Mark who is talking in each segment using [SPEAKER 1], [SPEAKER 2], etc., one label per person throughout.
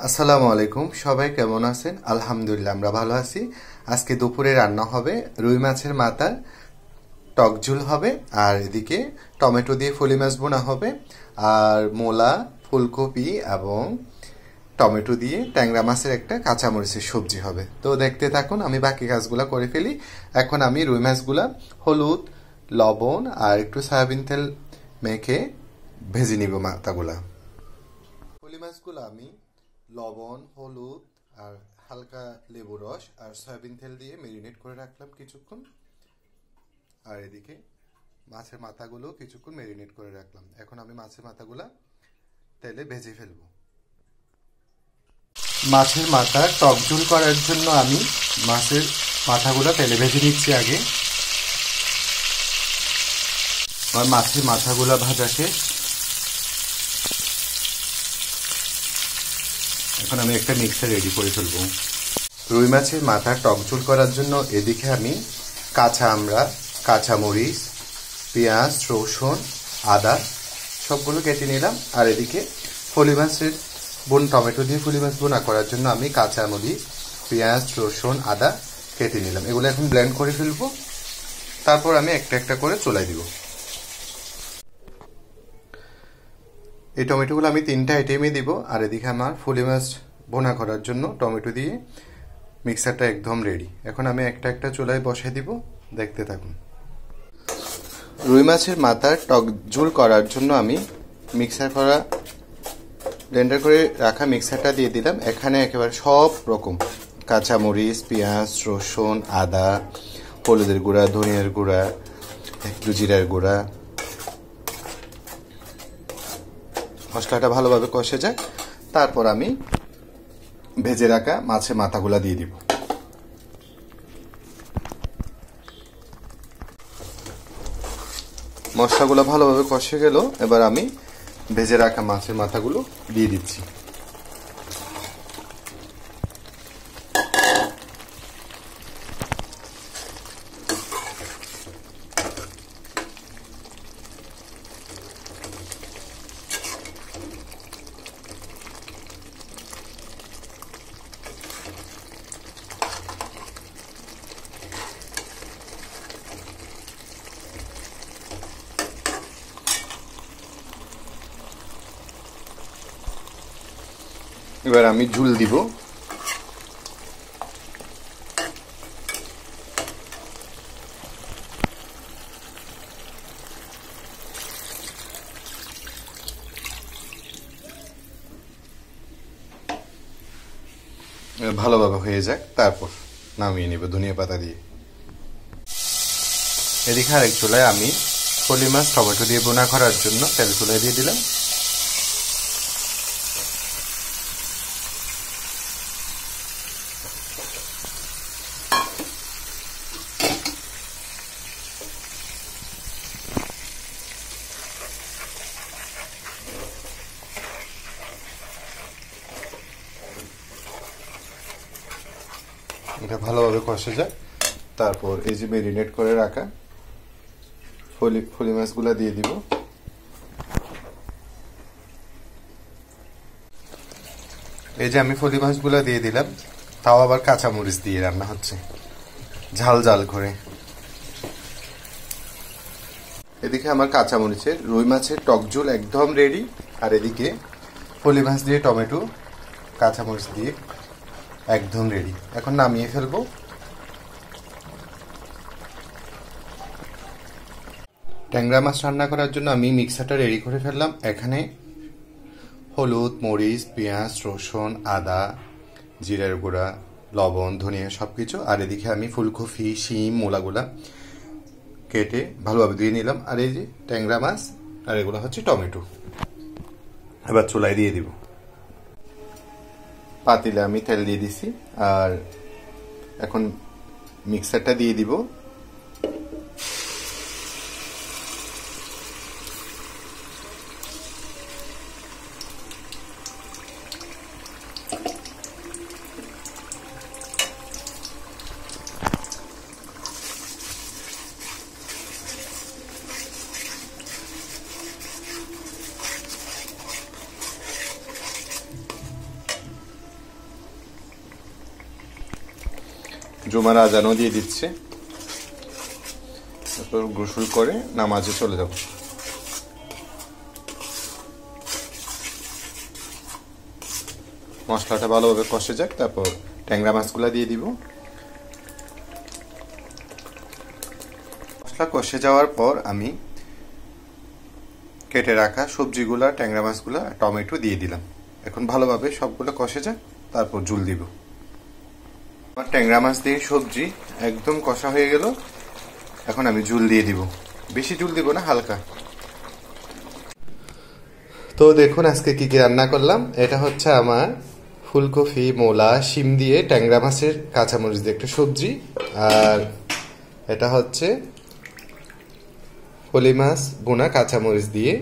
[SPEAKER 1] আসসালামু আলাইকুম, সবাই কেমন আছেন? আলহামদুলিল্লাহ, আমরা ভালো আছি। আজকে দুপুরে রান্না হবে রুই মাছের মাথা, টক ঝোল হবে, আর এদিকে টমেটো দিয়ে ফলি মাছ বোনা হবে, আর মূলা, ফুলকপি এবং টমেটো দিয়ে ট্যাংরা মাছের একটা কাঁচামরিচের সবজি হবে। তো দেখতে থাকুন, আমি বাকি কাজগুলো করে ফেলি। এখন আমি রুই মাছগুলা হলুদ, লবণ আর একটু সয়াবিন তেল মেখে ভেজে নিব মাথাগুলা। ফলি মাছগুলো আমি লবণ, হলুদ আর হালকা লেবু রস আর সয়াবিন তেল দিয়ে মেরিনেট করে রাখলাম কিছুক্ষণ। আর এদিকে মাছের মাথাগুলো কিছুক্ষণ মেরিনেট করে রাখলাম। এখন আমি মাছের মাথাগুলা তেলে ভেজে ফেলবো। মাছের মাথা টক ঝোল করার জন্য আমি মাছের মাথাগুলো তেলে ভেজে নিচ্ছি আগে। আর মাছের মাথাগুলো ভাজা শেষ। এখন আমি একটা মিক্সার রেডি করে ফেলবো। রুই মাছের মাথা টক ঝোল করার জন্য এদিকে আমি কাঁচা আমড়া, কাঁচামরিচ, পেঁয়াজ, রসুন, আদা সবগুলো কেটে নিলাম। আর এদিকে ফলি মাছের টমেটো দিয়ে ফলি মাছ বোনা করার জন্য আমি কাঁচামরিচ, পেঁয়াজ, রসুন, আদা কেটে নিলাম। এগুলো এখন ব্লেন্ড করে ফেলবো। তারপর আমি একটা একটা করে চুলায় দিব। এই টমেটোগুলো আমি 3টা আইটেমে দিব। আর এদিকে আমার ফলি মাছ বোনা করার জন্য টমেটো দিয়ে মিক্সারটা একদম রেডি। এখন আমি একটা একটা চুলায় বসাই দিব, দেখতে থাকুন। রুই মাছের মাথার টক ঝোল করার জন্য আমি ব্লেন্ডার করে রাখা মিক্সারটা দিয়ে দিলাম। এখানে একেবারে সব রকম কাঁচামরিচ, পেঁয়াজ, রসুন, আদা, হলুদের গুঁড়া, ধনিয়ার গুঁড়া, একটু জিরার গুঁড়া, মশলাটা ভালোভাবে কষে যায়। তারপর আমি ভেজে রাখা মাছের মাথাগুলা দিয়ে দিব। মশলাগুলো ভালোভাবে কষে গেল। এবার আমি ভেজে রাখা মাছের মাথাগুলো দিয়ে দিচ্ছি। এবার আমি ঝুল দিব। ভালোভাবে হয়ে যাক, তারপর নামিয়ে নিব ধনিয়া পাতা দিয়ে। এদিকে আরেক চুলায় আমি ফলি মাছ টমেটো দিয়ে বোনা করার জন্য তেল চুলায় দিয়ে দিলাম। এটা ভালোভাবে কষে যায়। তারপর এই যে মেরিনেট করে রাখা ফলি মাছগুলা দিয়ে দিব। এই যে আমি ফলি মাছগুলা দিয়ে দিলাম, তাও আবার কাঁচামরিচ দিয়ে রান্না হচ্ছে, ঝাল ঝাল করে। এদিকে আমার কাঁচামরিচের রুই মাছের টক ঝোল একদম রেডি। আর এদিকে ফলি মাছ দিয়ে টমেটো কাঁচামরিচ দিয়ে একদম রেডি। এখন নামিয়ে ফেলবো। ট্যাংরা মাছ রান্না করার জন্য আমি মিক্সারটা রেডি করে ফেললাম। এখানে হলুদ, মরিচ, পেঁয়াজ, রসুন, আদা, জিরার গুঁড়া, লবণ, ধনিয়া সবকিছু। আর এদিকে আমি ফুলকপি, শিম, মূলাগুলা কেটে ভালোভাবে ধুয়ে নিলাম। আর এই যে ট্যাংরা মাছ, আর এগুলো হচ্ছে টমেটো। এবার চুলায় দিয়ে দিব। পাতিলে আমি তেল দিয়ে দিছি। আর এখন মিক্সারটা দিয়ে দিব। জুমার আজানও দিয়ে দিচ্ছে, তারপর গোসল করে নামাজে চলে যাব। মশলাটা ভালোভাবে কষে যাক, তারপর ট্যাংরা মাছগুলা দিয়ে দিব। মশলা কষে যাওয়ার পর আমি কেটে রাখা সবজিগুলা, ট্যাংরা মাছগুলা, টমেটো দিয়ে দিলাম। এখন ভালোভাবে সবগুলো কষে যাক, তারপর ঝুল দিব। আমার ট্যাংরা মাছ দিয়ে সবজি একদম কষা হয়ে গেল। এখন আমি ঝুল দিয়ে দিব, বেশি ঝুল দিব না, হালকা। তো দেখুন আজকে কি কি রান্না করলাম। এটা হচ্ছে আমার ফুলকপি, মূলা, শিম দিয়ে ট্যাংরা মাছের কাঁচামরিচ দিয়ে একটা সবজি। আর এটা হচ্ছে ফলি মাছ ভুনা কাঁচামরিচ দিয়ে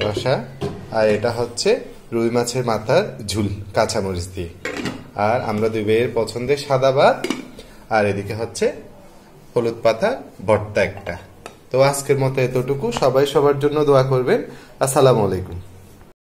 [SPEAKER 1] রসা। আর এটা হচ্ছে রুই মাছের মাথার ঝুল কাঁচামরিচ দিয়ে। আর আমরা দুই ভাইয়ের পছন্দের সাদা ভাত। আর এদিকে হচ্ছে হলুদ পাতা ভর্তা একটা। তো আজকের মতো এতটুকু। সবাই সবার জন্য দোয়া করবেন। আসসালামু আলাইকুম।